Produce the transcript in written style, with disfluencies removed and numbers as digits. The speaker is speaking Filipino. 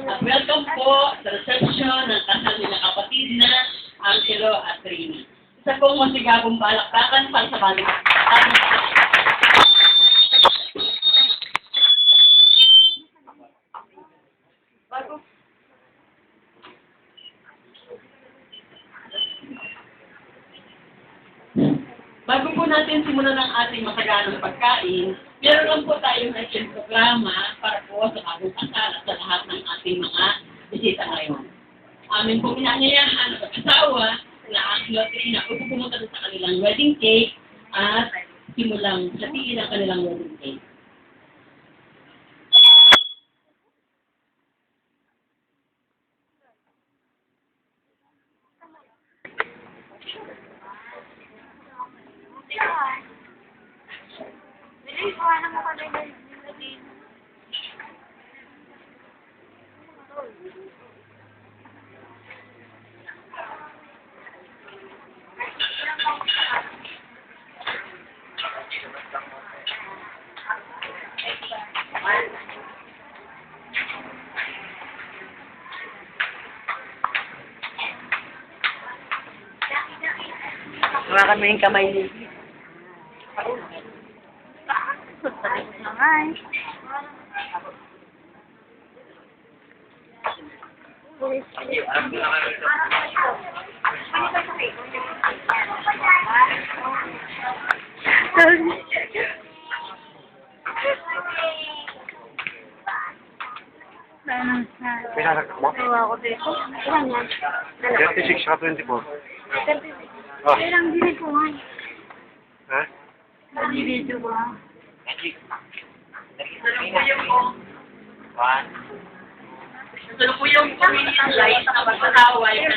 At welcome po sa reception ng kasal nilang kapatid na Angelo at Trini. Isa pong masigabong palakpakan para sa balik. Bago po natin simulan ang ating masaganang pagkain, meron lang po tayong action programa para po sa bagong kasal at sa lahat ng ating mga bisita ngayon. Amin po inaanyayahan ang asawa na Angelo at Trina upang pumunta sa kanilang wedding cake at simulang hatiin ang kanilang wedding cake. Hawakan mo yung kamay niya. Tapos naman. Pinasaksak mo? Tawa ko dito. Ilan yan? 36 ka 24. 36. Ah. Ilang bilid ko nga. Ha? Bilid ko nga. Tulog po yung community light na pagkatawa yung